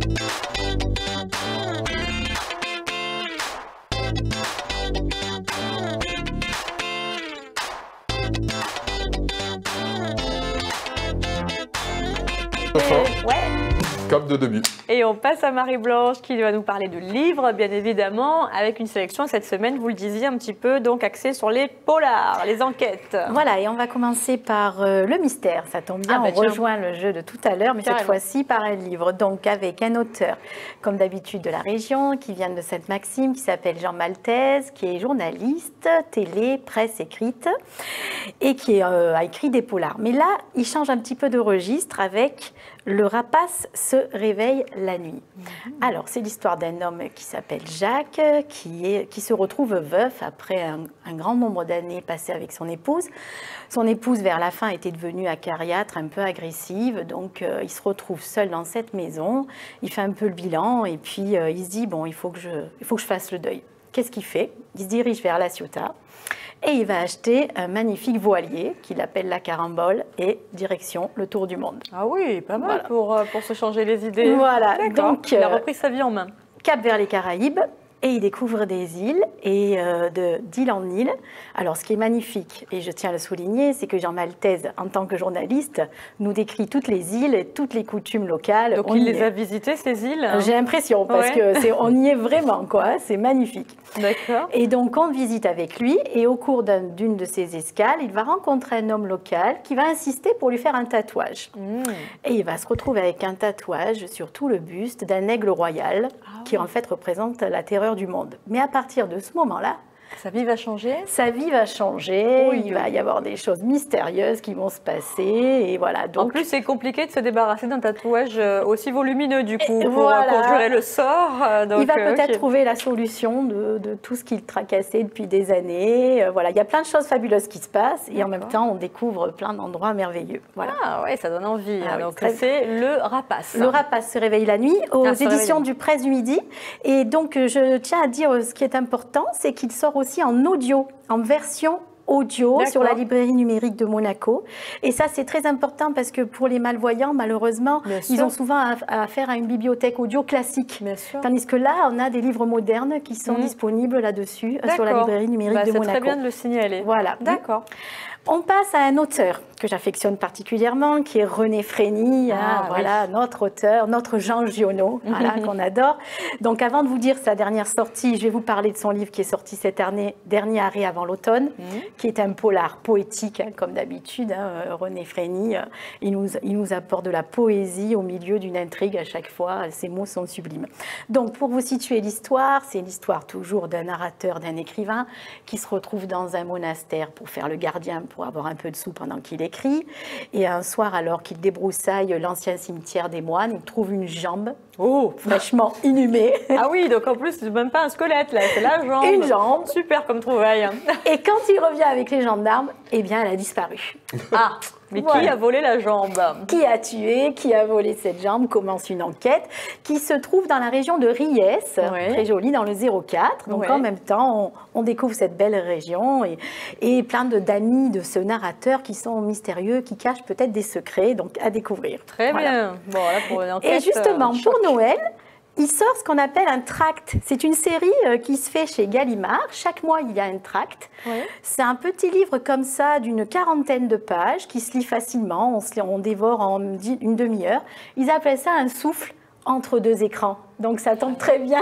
Ouais. Comme de début. Et on passe à Marie-Blanche qui va nous parler de livres, bien évidemment, avec une sélection cette semaine, vous le disiez un petit peu, donc axée sur les polars, les enquêtes. Voilà, et on va commencer par le mystère. Ça tombe bien, on rejoint le jeu de tout à l'heure, mais cette fois-ci par un livre. Donc avec un auteur, comme d'habitude de la région, qui vient de Sainte-Maxime, qui s'appelle Jean Maltese, qui est journaliste, télé, presse écrite, et qui a écrit des polars. Mais là, il change un petit peu de registre avec Le rapace se réveille la nuit. Alors, c'est l'histoire d'un homme qui s'appelle Jacques, qui se retrouve veuf après un grand nombre d'années passées avec son épouse. Son épouse, vers la fin, était devenue acariâtre, un peu agressive, donc il se retrouve seul dans cette maison. Il fait un peu le bilan et puis il se dit, bon, il faut que je fasse le deuil. Qu'est-ce qu'il fait? Il se dirige vers La Ciotat. Et il va acheter un magnifique voilier qu'il appelle la Carambole et direction le tour du monde. Ah oui, pas mal pour se changer les idées. Voilà, donc il a repris sa vie en main. Cap vers les Caraïbes. Et il découvre des îles, et d'île en île. Alors, ce qui est magnifique, et je tiens à le souligner, c'est que Jean Maltese, en tant que journaliste, nous décrit toutes les îles et toutes les coutumes locales. Donc, il les a visitées, ces îles? J'ai l'impression, parce qu'on y est vraiment, quoi. C'est magnifique. D'accord. Et donc, on visite avec lui, et au cours d'une de ses escales, il va rencontrer un homme local qui va insister pour lui faire un tatouage. Et il va se retrouver avec un tatouage sur tout le buste d'un aigle royal, qui en fait représente la terreur du monde. Mais à partir de ce moment-là, sa vie va changer? Sa vie va changer, il va y avoir des choses mystérieuses qui vont se passer, et voilà. Donc, en plus, c'est compliqué de se débarrasser d'un tatouage aussi volumineux, du coup, pour conjurer le sort. Donc, il va peut-être trouver la solution de tout ce qu'il tracassait depuis des années. Voilà, il y a plein de choses fabuleuses qui se passent, et en même temps, on découvre plein d'endroits merveilleux. Voilà. Ah ouais, ça donne envie. Donc, c'est Le Rapace. Le Rapace se réveille la nuit, aux éditions du Presse du Midi. Et donc, je tiens à dire, ce qui est important, c'est qu'il sort aussi en audio, en version audio sur la librairie numérique de Monaco. Et ça, c'est très important parce que pour les malvoyants, malheureusement, ils ont souvent affaire à une bibliothèque audio classique. Tandis que là, on a des livres modernes qui sont disponibles là-dessus, sur la librairie numérique de Monaco. C'est très bien de le signaler. Voilà. D'accord. On passe à un auteur que j'affectionne particulièrement, qui est René Frény, voilà, notre auteur, notre Jean Giono, voilà, qu'on adore. Donc avant de vous dire sa dernière sortie, je vais vous parler de son livre qui est sorti cette année, Dernier arrêt avant l'automne, qui est un polar poétique, comme d'habitude. René Frény, il nous apporte de la poésie au milieu d'une intrigue à chaque fois, ses mots sont sublimes. Donc pour vous situer l'histoire, c'est l'histoire toujours d'un narrateur, d'un écrivain, qui se retrouve dans un monastère pour faire le gardien, pour avoir un peu de sous pendant qu'il écrit. Et un soir, alors qu'il débroussaille l'ancien cimetière des moines, il trouve une jambe fraîchement inhumée. Ah oui, donc en plus, c'est même pas un squelette, là, c'est la jambe. Une jambe. Super comme trouvaille. Et quand il revient avec les gendarmes, eh bien, elle a disparu. Ah, mais qui a volé la jambe? Qui a tué? Qui a volé cette jambe? Commence une enquête qui se trouve dans la région de Riez, très jolie, dans le 04. Donc en même temps, on découvre cette belle région et plein d'amis de ce narrateur qui sont mystérieux, qui cachent peut-être des secrets, donc à découvrir. Très bien. Bon, là, pour une enquête, et justement, pour Noël, il sort ce qu'on appelle un tract. C'est une série qui se fait chez Gallimard. Chaque mois, il y a un tract. C'est un petit livre comme ça d'une 40aine de pages qui se lit facilement. On dévore en une demi-heure. Ils appellent ça un souffle entre deux écrans. Donc ça tombe très bien,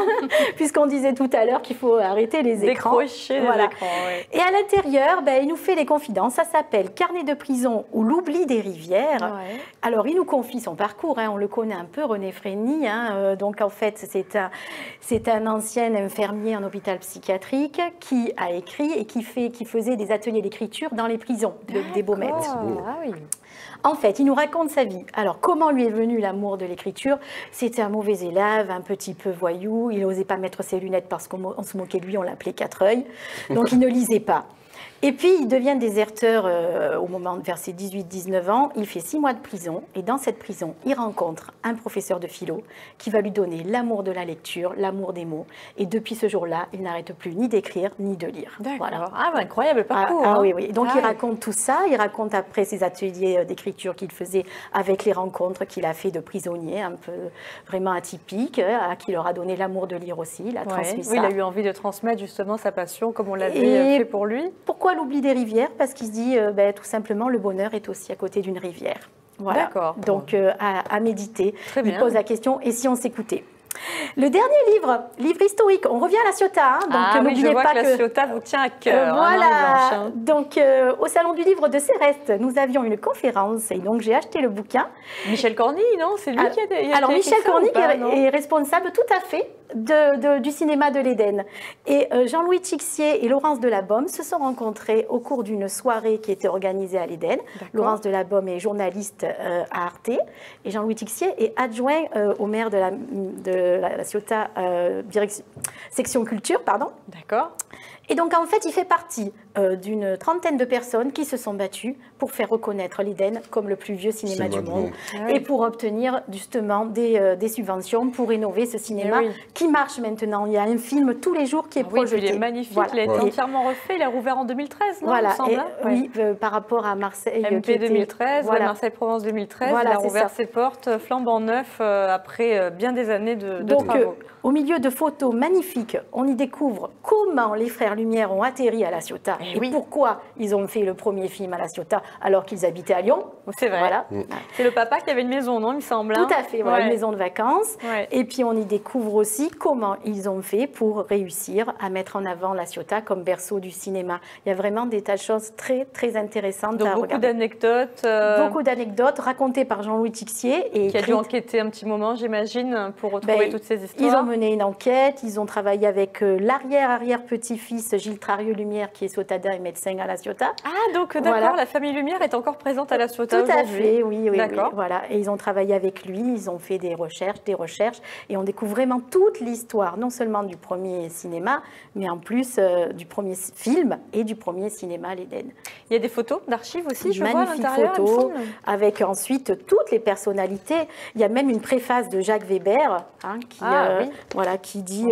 puisqu'on disait tout à l'heure qu'il faut arrêter les écrans. Décrocher les écrans, Et à l'intérieur, il nous fait les confidences. Ça s'appelle Carnet de prison ou l'oubli des rivières. Alors, il nous confie son parcours. On le connaît un peu, René Frény. Donc, en fait, c'est un ancien infirmier en hôpital psychiatrique qui a écrit et qui faisait des ateliers d'écriture dans les prisons des Baumettes. En fait, il nous raconte sa vie. Alors, comment lui est venu l'amour de l'écriture? C'était un mauvais élève, un petit peu voyou. Il n'osait pas mettre ses lunettes parce qu'on se moquait de lui, on l'appelait Quatre-Œils. Donc, il ne lisait pas. Et puis, il devient déserteur au moment vers ses 18-19 ans. Il fait 6 mois de prison. Et dans cette prison, il rencontre un professeur de philo qui va lui donner l'amour de la lecture, l'amour des mots. Et depuis ce jour-là, il n'arrête plus ni d'écrire, ni de lire. D'accord. Voilà. Ah, bah, incroyable parcours. Oui, oui. Donc, il raconte tout ça. Il raconte après ses ateliers d'écriture qu'il faisait avec les rencontres qu'il a fait de prisonniers, un peu vraiment atypiques, à qui il leur a donné l'amour de lire aussi. Il a transmis ça. Oui, il a eu envie de transmettre justement sa passion, comme on l'avait fait pour lui. Pourquoi l'oubli des rivières? Parce qu'il se dit, tout simplement, le bonheur est aussi à côté d'une rivière. Voilà. D'accord. Donc, à méditer. Très bien. Il pose la question, et si on s'écoutait? Le dernier livre historique, on revient à La Ciotat. Donc n'oubliez pas que La Ciotat vous tient à cœur. Voilà. Donc au Salon du Livre de Céreste, nous avions une conférence et donc j'ai acheté le bouquin. Michel Corny, non? C'est lui qui a Alors Michel Corny est responsable tout à fait du cinéma de l'Éden. Et Jean-Louis Tixier et Laurence Delabaume se sont rencontrés au cours d'une soirée qui était organisée à l'Éden. Laurence Delabaume est journaliste à Arte et Jean-Louis Tixier est adjoint au maire de la Ciotat, section culture, pardon. D'accord. Et donc, en fait, il fait partie d'une trentaine de personnes qui se sont battues pour faire reconnaître l'Éden comme le plus vieux cinéma du monde et pour obtenir justement des subventions pour rénover ce cinéma qui marche maintenant. Il y a un film tous les jours qui est projeté. Il est magnifique, voilà. Il a été entièrement refait, il a rouvert en 2013, non? Voilà, il me semble, oui, par rapport à Marseille. MP 2013, Marseille-Provence 2013, il a rouvert ses portes flambant neuf après bien des années de travaux. Au milieu de photos magnifiques, on y découvre comment les frères Lumière ont atterri à La Ciotat et pourquoi ils ont fait le premier film à La Ciotat alors qu'ils habitaient à Lyon. C'est vrai. Voilà. C'est le papa qui avait une maison, non, il me semble. Tout à fait, voilà, une maison de vacances. Et puis on y découvre aussi comment ils ont fait pour réussir à mettre en avant La Ciotat comme berceau du cinéma. Il y a vraiment des tas de choses très, très intéressantes à regarder. Beaucoup d'anecdotes. Beaucoup d'anecdotes racontées par Jean-Louis Tixier. Qui a dû enquêter un petit moment, j'imagine, pour retrouver toutes ces histoires. Ils ont mené une enquête, ils ont travaillé avec l'arrière-arrière-petit-fils Gilles Trarieux-Lumière, qui est ciotadin et médecin à La Ciotat. Ah, donc d'accord, la famille Lumière est encore présente à La Ciotat aujourd'hui. Tout à fait, oui. Voilà. Et ils ont travaillé avec lui, ils ont fait des recherches, et on découvre vraiment toute l'histoire, non seulement du premier cinéma, mais en plus du premier film et du premier cinéma à l'Éden. Il y a des photos d'archives aussi, je vois à l'intérieur. Magnifiques photos, avec ensuite toutes les personnalités. Il y a même une préface de Jacques Weber, qui dit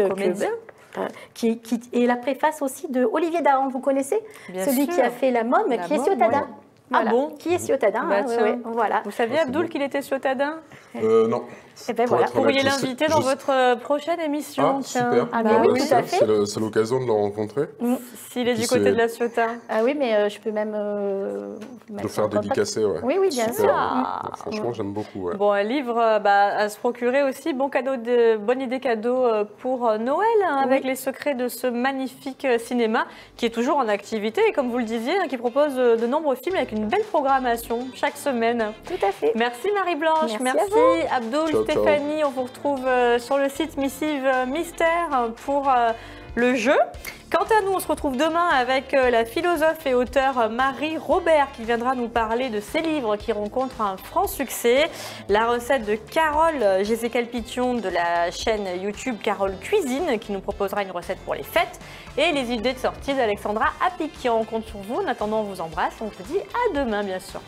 et la préface aussi de Olivier Dahan, vous connaissez? Celui qui a fait La Môme, qui est ciotadin. Voilà. Ah bon? Qui est ciotadin. Voilà. Vous saviez, Abdoul, qu'il était ciotadin? Non. Et ben voilà. Vous pourriez l'inviter dans votre prochaine émission. Ah, super. Oui, tout à fait. C'est l'occasion de le rencontrer. S'il est du côté de La Ciotat. Ah oui, mais je peux même... le faire dédicacer, Oui, bien sûr. Franchement, j'aime beaucoup. Bon, un livre à se procurer aussi. Bonne idée cadeau pour Noël, avec les secrets de ce magnifique cinéma qui est toujours en activité et, comme vous le disiez, qui propose de nombreux films avec une belle programmation chaque semaine. Tout à fait. Merci Marie-Blanche. Merci Abdoul. Ciao, Stéphanie, on vous retrouve sur le site Missive Mystère pour le jeu. Quant à nous, on se retrouve demain avec la philosophe et auteure Marie Robert qui viendra nous parler de ses livres qui rencontrent un franc succès. La recette de Carole Gézé-Calpition de la chaîne YouTube Carole Cuisine qui nous proposera une recette pour les fêtes. Et les idées de sortie d'Alexandra Appic qui rencontre sur vous. En attendant, on vous embrasse. On vous dit à demain, bien sûr.